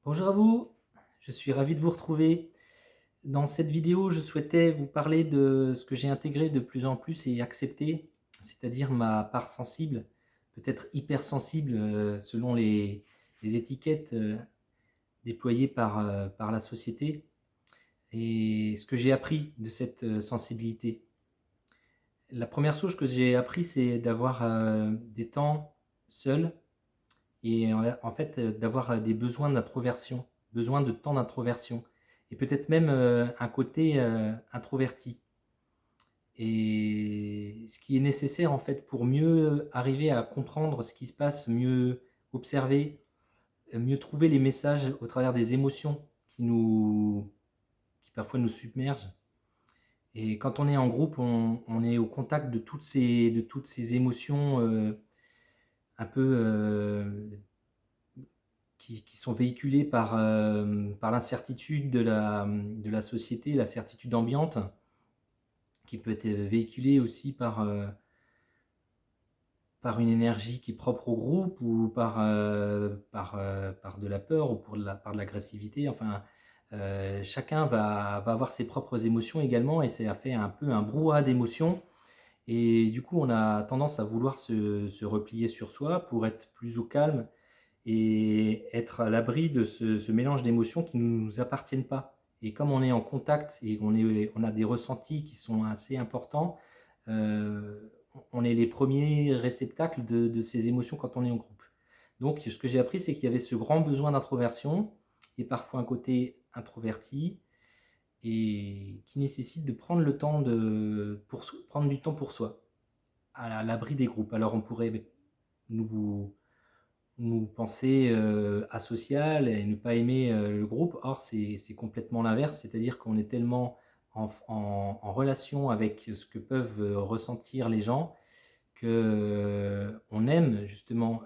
Bonjour à vous, je suis ravi de vous retrouver. Dans cette vidéo, je souhaitais vous parler de ce que j'ai intégré de plus en plus et accepté, c'est-à-dire ma part sensible, peut-être hypersensible selon les étiquettes déployées par la société, et ce que j'ai appris de cette sensibilité. La première chose que j'ai appris, c'est d'avoir des temps seuls et en fait, d'avoir des besoins d'introversion, besoin de temps d'introversion et peut-être même un côté introverti. Et ce qui est nécessaire en fait pour mieux arriver à comprendre ce qui se passe, mieux observer, mieux trouver les messages au travers des émotions qui parfois nous submergent. Et quand on est en groupe, on est au contact de toutes ces émotions un peu qui sont véhiculés par l'incertitude de la société, la certitude ambiante, qui peut être véhiculée aussi par une énergie qui est propre au groupe ou par de la peur ou par de l'agressivité. Enfin, chacun va avoir ses propres émotions également et ça fait un peu un brouhaha d'émotions. Et du coup, on a tendance à vouloir se replier sur soi pour être plus au calme et être à l'abri de ce mélange d'émotions qui ne nous appartiennent pas. Et comme on est en contact et on a des ressentis qui sont assez importants, on est les premiers réceptacles de ces émotions quand on est en groupe. Donc ce que j'ai appris, c'est qu'il y avait ce grand besoin d'introversion et parfois un côté introverti et qui nécessite de prendre le temps prendre du temps pour soi, à l'abri des groupes. Alors on pourrait nous nous penser asocial et ne pas aimer le groupe. Or, c'est complètement l'inverse, c'est-à-dire qu'on est tellement en relation avec ce que peuvent ressentir les gens que on aime justement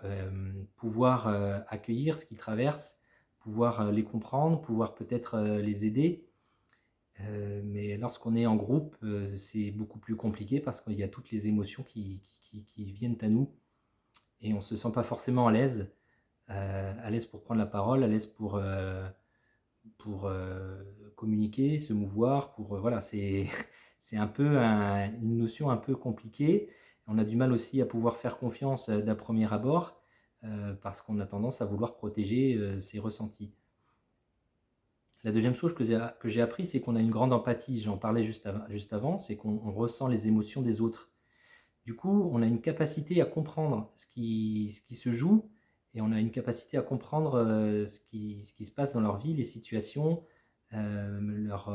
pouvoir accueillir ce qu'ils traversent, pouvoir les comprendre, pouvoir peut-être les aider. Mais lorsqu'on est en groupe, c'est beaucoup plus compliqué parce qu'il y a toutes les émotions qui viennent à nous et on ne se sent pas forcément à l'aise pour prendre la parole, à l'aise pour communiquer, se mouvoir, voilà, c'est un peu une notion un peu compliquée. On a du mal aussi à pouvoir faire confiance d'un premier abord parce qu'on a tendance à vouloir protéger ses ressentis. La deuxième chose que j'ai appris, c'est qu'on a une grande empathie. J'en parlais juste avant, c'est qu'on ressent les émotions des autres. Du coup, on a une capacité à comprendre ce qui se joue et on a une capacité à comprendre ce qui se passe dans leur vie, les situations, leur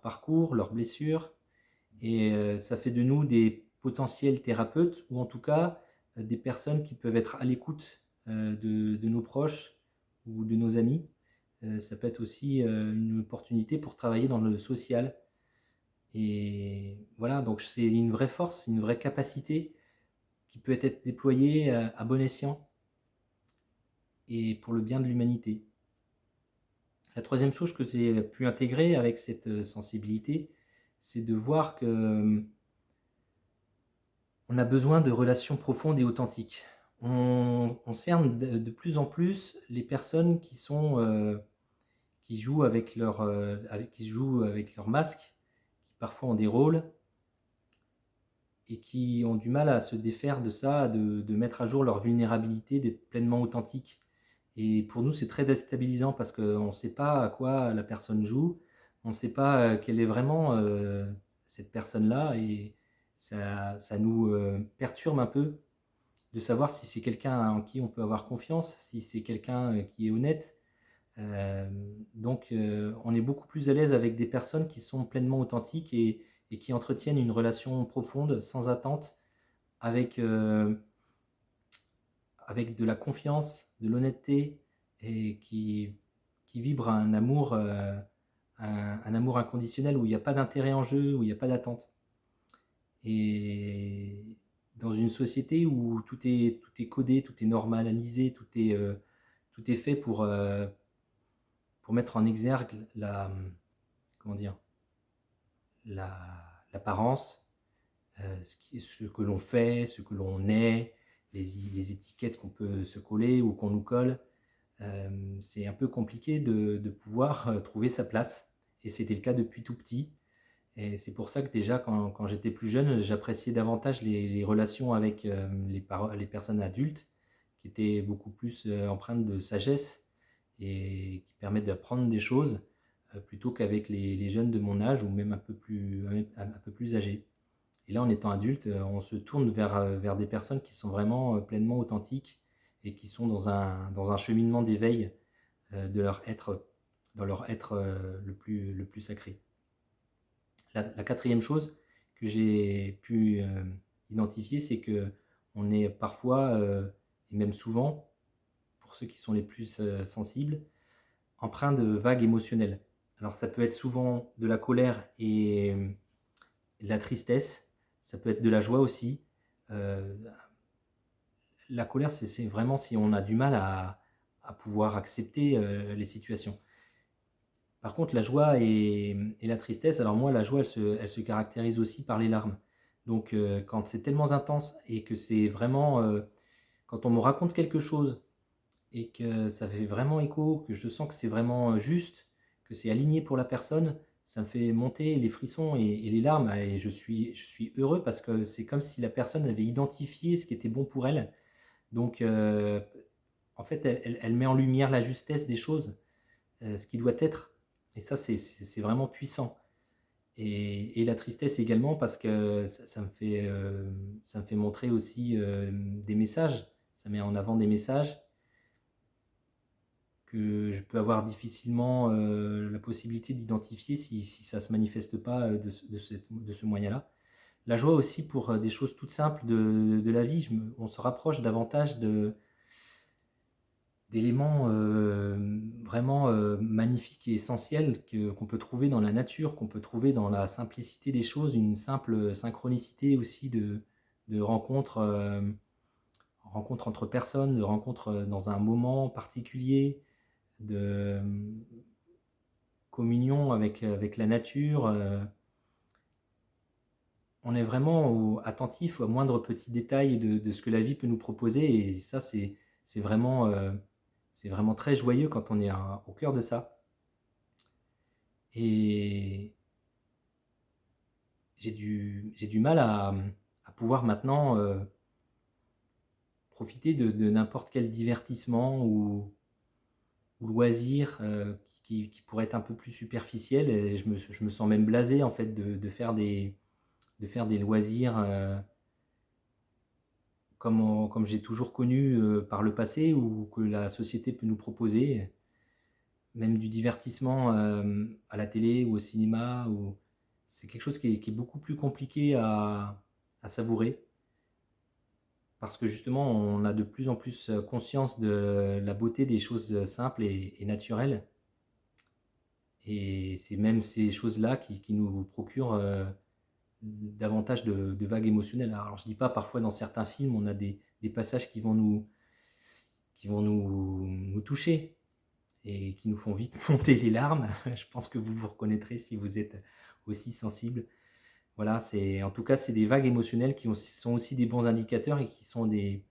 parcours, leurs blessures. Et ça fait de nous des potentiels thérapeutes ou en tout cas des personnes qui peuvent être à l'écoute de nos proches ou de nos amis. Ça peut être aussi une opportunité pour travailler dans le social. Et voilà, donc c'est une vraie force, une vraie capacité qui peut être déployée à bon escient et pour le bien de l'humanité. La troisième chose que j'ai pu intégrer avec cette sensibilité, c'est de voir que on a besoin de relations profondes et authentiques. On cerne de plus en plus les personnes qui jouent qui jouent avec leur masque, qui parfois ont des rôles et qui ont du mal à se défaire de ça, de mettre à jour leur vulnérabilité, d'être pleinement authentique. Et pour nous, c'est très déstabilisant parce qu'on ne sait pas à quoi la personne joue, on ne sait pas quelle est vraiment cette personne-là, et ça nous perturbe un peu de savoir si c'est quelqu'un en qui on peut avoir confiance, si c'est quelqu'un qui est honnête. Euh, on est beaucoup plus à l'aise avec des personnes qui sont pleinement authentiques et qui entretiennent une relation profonde, sans attente, avec, euh, avec de la confiance, de l'honnêteté et qui vibre un amour inconditionnel où il n'y a pas d'intérêt en jeu, où il n'y a pas d'attente. Et dans une société où tout est codé, tout est normalisé, tout est fait pour mettre en exergue comment dire, l'apparence, ce que l'on fait, ce que l'on est, les étiquettes qu'on peut se coller ou qu'on nous colle. c'est un peu compliqué de pouvoir trouver sa place. Et c'était le cas depuis tout petit. Et c'est pour ça que déjà, quand j'étais plus jeune, j'appréciais davantage les relations avec les personnes adultes, qui étaient beaucoup plus empreintes de sagesse et qui permettent d'apprendre des choses, plutôt qu'avec les jeunes de mon âge ou même un peu plus âgés. Et là, en étant adulte, on se tourne vers des personnes qui sont vraiment pleinement authentiques et qui sont dans un cheminement d'éveil de leur être, dans leur être le plus sacré. La quatrième chose que j'ai pu identifier, c'est que on est parfois, et même souvent, pour ceux qui sont les plus sensibles, empreint de vagues émotionnelles. Alors ça peut être souvent de la colère et de la tristesse, ça peut être de la joie aussi. Euh, la colère, c'est vraiment si on a du mal à pouvoir accepter les situations. Par contre, la joie et la tristesse, alors moi, la joie, elle se caractérise aussi par les larmes. Donc, quand c'est tellement intense et que c'est vraiment, quand on me raconte quelque chose et que ça fait vraiment écho, que je sens que c'est vraiment juste, que c'est aligné pour la personne, ça me fait monter les frissons et les larmes. Et je suis heureux parce que c'est comme si la personne avait identifié ce qui était bon pour elle. Donc, en fait, elle met en lumière la justesse des choses, ce qui doit être. Et ça, c'est vraiment puissant. Et la tristesse également parce que ça me fait montrer aussi des messages. Ça met en avant des messages que je peux avoir difficilement la possibilité d'identifier si ça ne se manifeste pas de ce moyen-là. La joie aussi pour des choses toutes simples de la vie. On se rapproche davantage d'éléments vraiment magnifiques et essentiels qu'on peut trouver dans la nature, qu'on peut trouver dans la simplicité des choses, une simple synchronicité aussi de rencontres, rencontres entre personnes, de rencontres dans un moment particulier, de communion avec la nature. On est vraiment attentif aux moindres petits détails de ce que la vie peut nous proposer et ça, c'est vraiment, c'est vraiment très joyeux quand on est au cœur de ça. Et j'ai du mal à pouvoir maintenant profiter de n'importe quel divertissement ou loisir qui pourrait être un peu plus superficiel. Et je me sens même blasé en fait de faire des loisirs comme j'ai toujours connu par le passé ou que la société peut nous proposer, même du divertissement à la télé ou au cinéma. C'est quelque chose qui est beaucoup plus compliqué à savourer parce que justement on a de plus en plus conscience de la beauté des choses simples et naturelles. Et c'est même ces choses-là qui nous procurent davantage de vagues émotionnelles. Alors je dis pas, parfois dans certains films, on a des passages qui vont nous toucher et qui nous font vite monter les larmes. Je pense que vous vous reconnaîtrez si vous êtes aussi sensible. Voilà, en tout cas, c'est des vagues émotionnelles sont aussi des bons indicateurs et qui sont des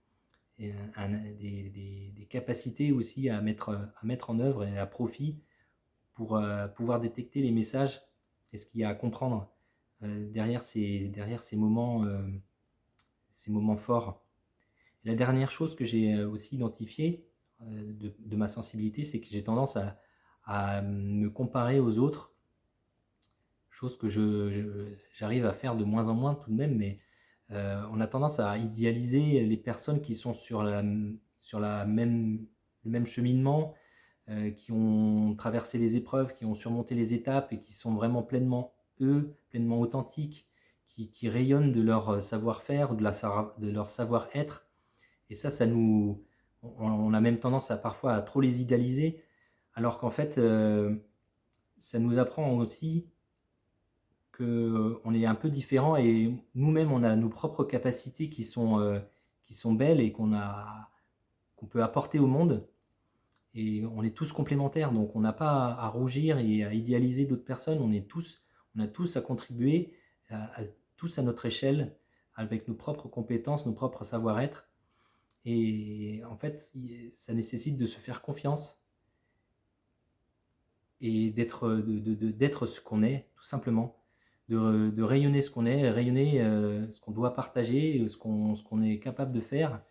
capacités aussi à mettre en œuvre et à profit pour pouvoir détecter les messages et ce qu'il y a à comprendre derrière ces moments forts. Et la dernière chose que j'ai aussi identifiée de ma sensibilité, c'est que j'ai tendance à me comparer aux autres, chose que j'arrive à faire de moins en moins tout de même, mais on a tendance à idéaliser les personnes qui sont sur le même cheminement, qui ont traversé les épreuves, qui ont surmonté les étapes et qui sont vraiment pleinement eux, pleinement authentiques, qui rayonnent de leur savoir-faire, de leur savoir-être. Et ça on a même tendance à parfois à trop les idéaliser, alors qu'en fait, ça nous apprend aussi qu'on est un peu différent et nous-mêmes, on a nos propres capacités qui sont belles et qu'on peut apporter au monde. Et on est tous complémentaires, donc on n'a pas à rougir et à idéaliser d'autres personnes. On a tous à contribuer, tous à notre échelle, avec nos propres compétences, nos propres savoir-être. Et en fait, ça nécessite de se faire confiance et d'être ce qu'on est, tout simplement. De rayonner ce qu'on est, rayonner ce qu'on doit partager, ce qu'on est capable de faire.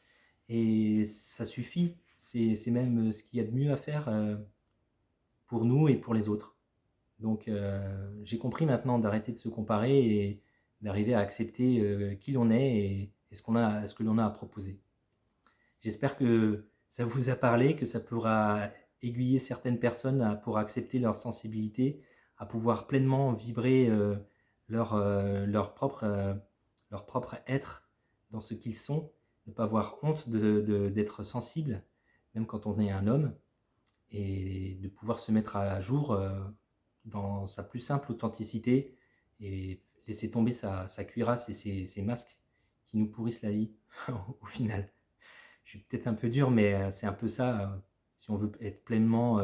Et ça suffit. C'est même ce qu'il y a de mieux à faire pour nous et pour les autres. Donc j'ai compris maintenant d'arrêter de se comparer et d'arriver à accepter qui l'on est et ce que l'on a à proposer. J'espère que ça vous a parlé, que ça pourra aiguiller certaines personnes pour accepter leur sensibilité, à pouvoir pleinement vibrer leur propre être dans ce qu'ils sont, ne pas avoir honte d'être sensible, même quand on est un homme, et de pouvoir se mettre à jour dans sa plus simple authenticité et laisser tomber sa cuirasse et ses masques qui nous pourrissent la vie au final. Je suis peut-être un peu dur, mais c'est un peu ça, si on veut être pleinement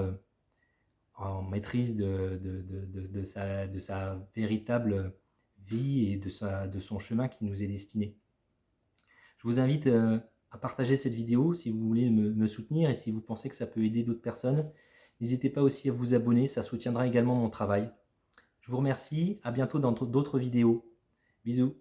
en maîtrise de sa véritable vie et de son chemin qui nous est destiné. Je vous invite à partager cette vidéo si vous voulez me soutenir et si vous pensez que ça peut aider d'autres personnes. N'hésitez pas aussi à vous abonner, ça soutiendra également mon travail. Je vous remercie, à bientôt dans d'autres vidéos. Bisous.